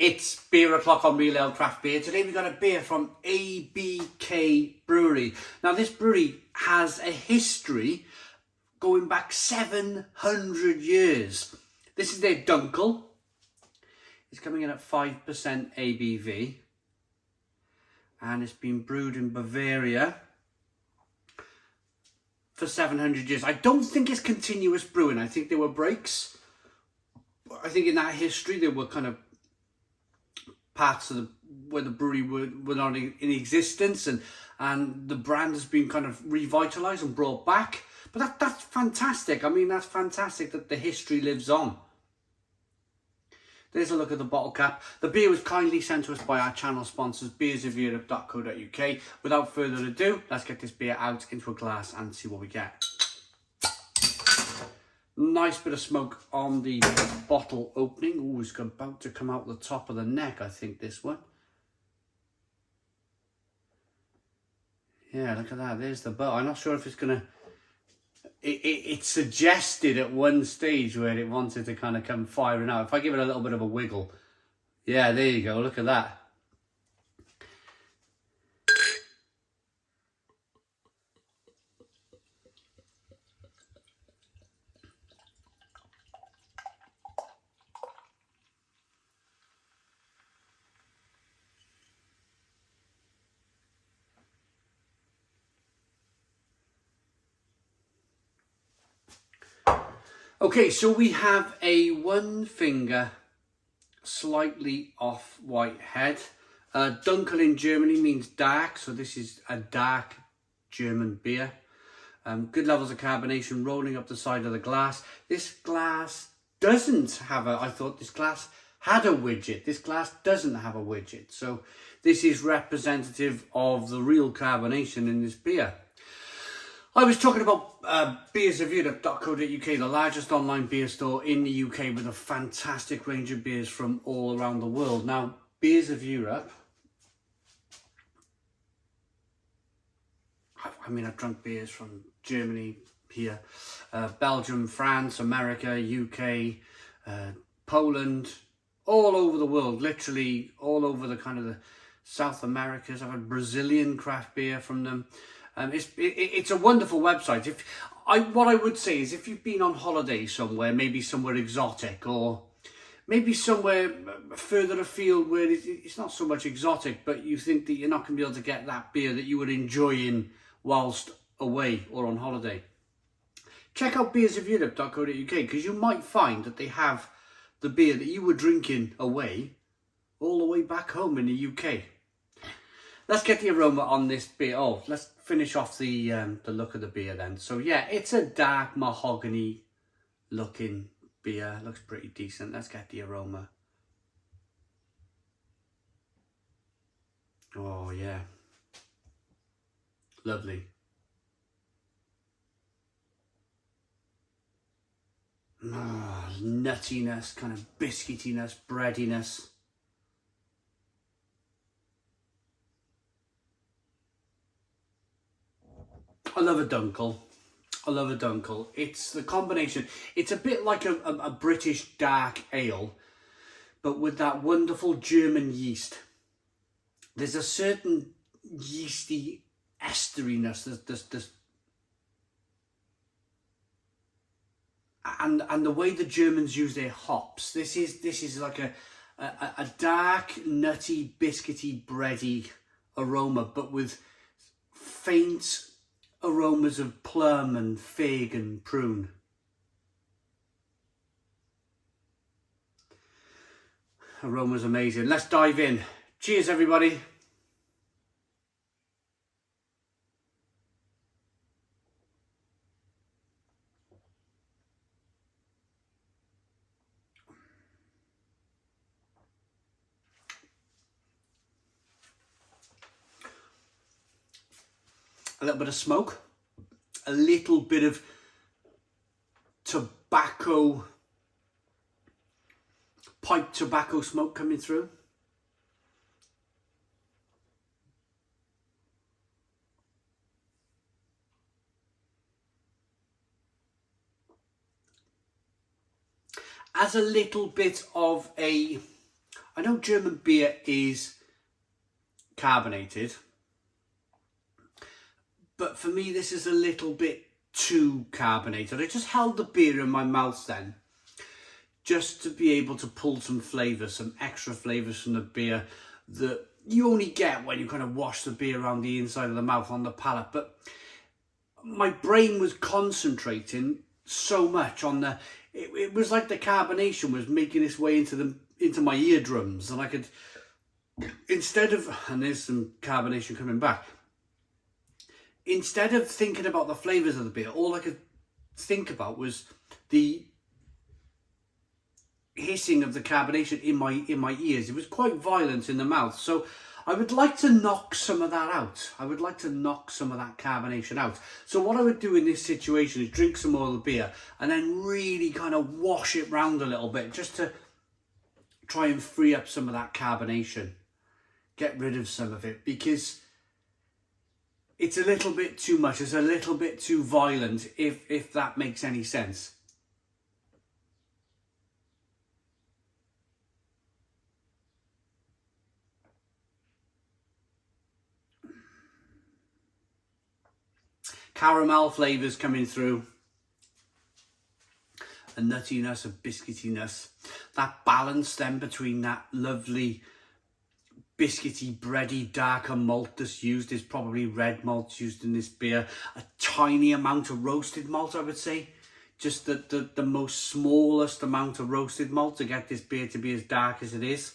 It's beer o'clock on Real Ale Craft Beer. Today we've got a beer from ABK Brewery. Now this brewery has a history going back 700 years. This is their Dunkel. It's coming in at 5% ABV. And it's been brewed in Bavaria for 700 years. I don't think it's continuous brewing. I think there were breaks. I think in that history there were kind of parts of where the brewery were not in existence, and the brand has been kind of revitalized and brought back. But that's fantastic. I mean, that's fantastic that the history lives on. There's a look at the bottle cap. The beer was kindly sent to us by our channel sponsors, beersofeurope.co.uk. Without further ado, let's get this beer out into a glass and see what we get. Nice bit of smoke on the bottle opening. Oh, it's about to come out the top of the neck, I think, this one. Yeah, look at that. There's the butt. I'm not sure if it's going to... It suggested at one stage where it wanted to kind of come firing out. If I give it a little bit of a wiggle. Yeah, there you go. Look at that. Okay, so we have a one finger, slightly off white head. Dunkel in Germany means dark, so this is a dark German beer. Good levels of carbonation rolling up the side of the glass. This glass doesn't have I thought this glass had a widget. This glass doesn't have a widget. So this is representative of the real carbonation in this beer. I was talking about beersofeurope.co.uk, the largest online beer store in the UK with a fantastic range of beers from all around the world. Now, Beers of Europe, I mean, I've drunk beers from Germany, here, Belgium, France, America, UK, Poland, all over the world, literally all over the kind of the South Americas. I've had Brazilian craft beer from them. It's a wonderful website. What I would say is if you've been on holiday somewhere, maybe somewhere exotic, or maybe somewhere further afield where it's not so much exotic, but you think that you're not going to be able to get that beer that you would enjoy in whilst away or on holiday, check out beersofeurope.co.uk, because you might find that they have the beer that you were drinking away all the way back home in the UK. Let's get the aroma on this beer. Oh, let's finish off the look of the beer then. So yeah, it's a dark mahogany looking beer. Looks pretty decent. Let's get the aroma. Oh yeah. Lovely. Oh, nuttiness, kind of biscuitiness, breadiness. I love a Dunkel. I love a Dunkel. It's the combination. It's a bit like a British dark ale, but with that wonderful German yeast. There's a certain yeasty esteriness. There's and the way the Germans use their hops. This is like a dark, nutty, biscuity, bready aroma, but with faint aromas of plum and fig and prune. Aroma's amazing. Let's dive in. Cheers, everybody. A little bit of smoke, a little bit of tobacco, pipe tobacco smoke coming through. As a little bit of a I know German beer is carbonated, but for me this is a little bit too carbonated. I just held the beer in my mouth then, just to be able to pull some flavours, some extra flavours from the beer that you only get when you kind of wash the beer around the inside of the mouth on the palate. But my brain was concentrating so much on the, it was like the carbonation was making its way into my eardrums, and I could, instead of, and there's some carbonation coming back, instead of thinking about the flavours of the beer, all I could think about was the hissing of the carbonation in my ears. It was quite violent in the mouth. So I would like to knock some of that out. I would like to knock some of that carbonation out. So what I would do in this situation is drink some more of the beer and then really kind of wash it round a little bit, just to try and free up some of that carbonation, get rid of some of it, because it's a little bit too much. It's a little bit too violent, if that makes any sense. Caramel flavours coming through, a nuttiness, a biscuitiness, that balance then between that lovely biscuity, bready, darker malt that's used is probably red malt used in this beer, a tiny amount of roasted malt, I would say, just the most smallest amount of roasted malt to get this beer to be as dark as it is.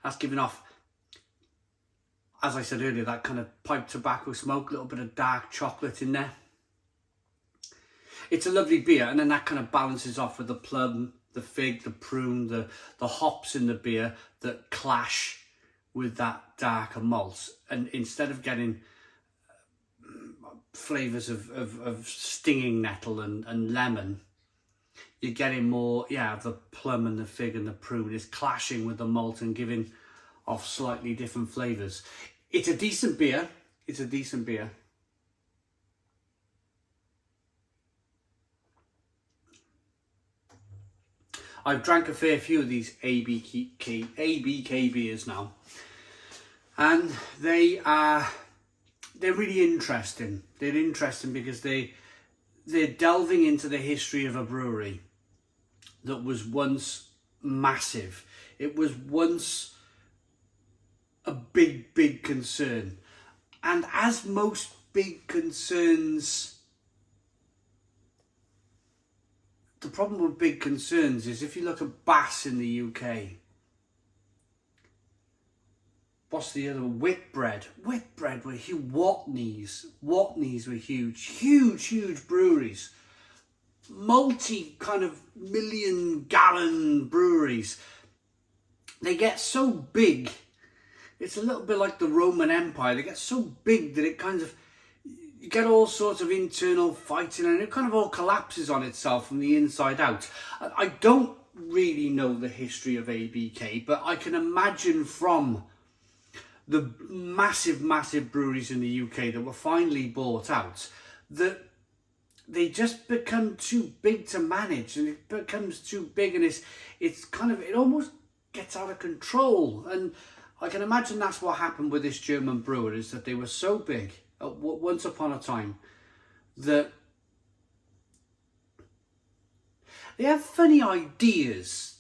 That's giving off, as I said earlier, that kind of pipe tobacco smoke, a little bit of dark chocolate in there. It's a lovely beer, and then that kind of balances off with the plum, the fig, the prune, the hops in the beer that clash with that darker malt. And instead of getting flavours of stinging nettle and lemon, you're getting more, the plum and the fig and the prune is clashing with the malt and giving off slightly different flavours. It's a decent beer. It's a decent beer. I've drank a fair few of these ABK beers now, and they're really interesting. They're interesting because they're delving into the history of a brewery that was once massive. It was once a big concern, and as most big concerns, the problem with big concerns is, if you look at Bass in the UK, what's the other one? Whitbread were huge. Watney's were huge breweries, multi kind of million-gallon breweries. They get so big, it's a little bit like the Roman Empire. They get so big that it kind of, you get all sorts of internal fighting, and it kind of all collapses on itself from the inside out. I don't really know the history of ABK, but I can imagine from the massive breweries in the UK that were finally bought out, that they just become too big to manage, and it becomes too big, and it's kind of, it almost gets out of control. And I can imagine that's what happened with this German brewer, is that they were so big once upon a time that they have funny ideas.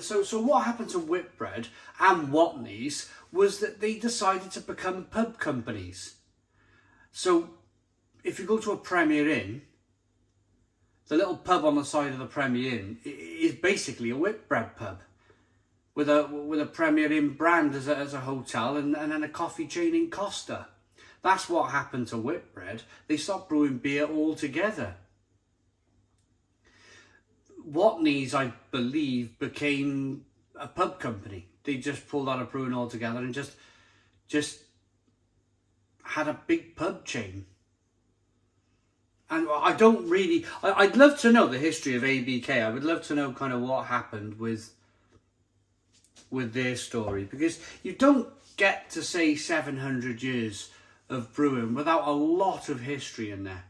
So what happened to Whitbread and Watney's was that they decided to become pub companies. So if you go to a Premier Inn, the little pub on the side of the Premier Inn is basically a Whitbread pub with a Premier Inn brand as a hotel, and then a coffee chain in Costa. That's what happened to Whitbread. They stopped brewing beer altogether. Watney's, I believe, became a pub company. They just pulled out of brewing altogether and just had a big pub chain. And I don't really, I'd love to know the history of ABK. I would love to know kind of what happened with their story, because you don't get to say 700 years of brewing without a lot of history in there.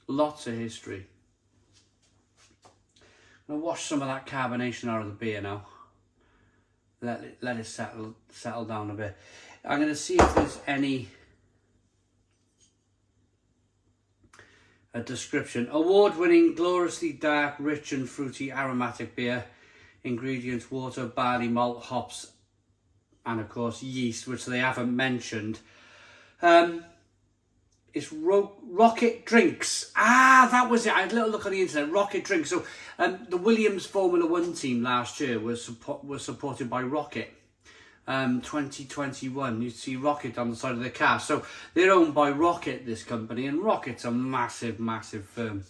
Lots of history. I'm going to wash some of that carbonation out of the beer now. let it settle down a bit. I'm going to see if there's any a description. Award-winning, gloriously dark, rich and fruity aromatic beer. Ingredients: water, barley malt, hops, and of course yeast, which they haven't mentioned. It's Rokit drinks. That was it. I had a little look on the internet. Rokit drinks. So the Williams Formula One team last year was supported by Rokit. 2021, you see Rokit on the side of the car. So they're owned by Rokit, this company, and Rokit's a massive, massive firm.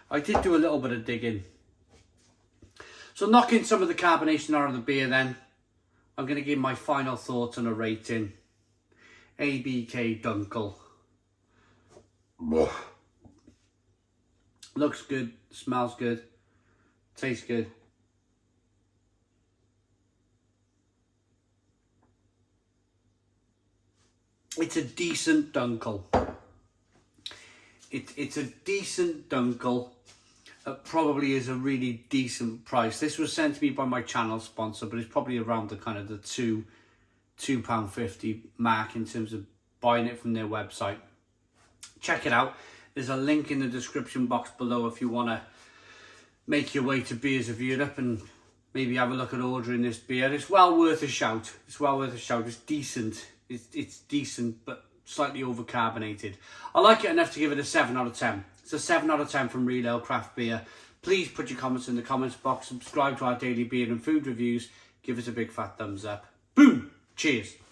I did do a little bit of digging. So knocking some of the carbonation out of the beer then, I'm going to give my final thoughts on a rating. ABK Dunkel. Looks good, smells good, tastes good. It's a decent Dunkel. It's a decent Dunkel. It probably is a really decent price. This was sent to me by my channel sponsor, but it's probably around the kind of the £2.50 mark in terms of buying it from their website. Check it out. There's a link in the description box below if you want to make your way to Beers of Europe and maybe have a look at ordering this beer. It's well worth a shout. It's well worth a shout. It's decent. It's decent, but slightly over-carbonated. I like it enough to give it a 7 out of 10. It's a 7 out of 10 from Real Ale Craft Beer. Please put your comments in the comments box. Subscribe to our daily beer and food reviews. Give us a big fat thumbs up. Boom! Cheers.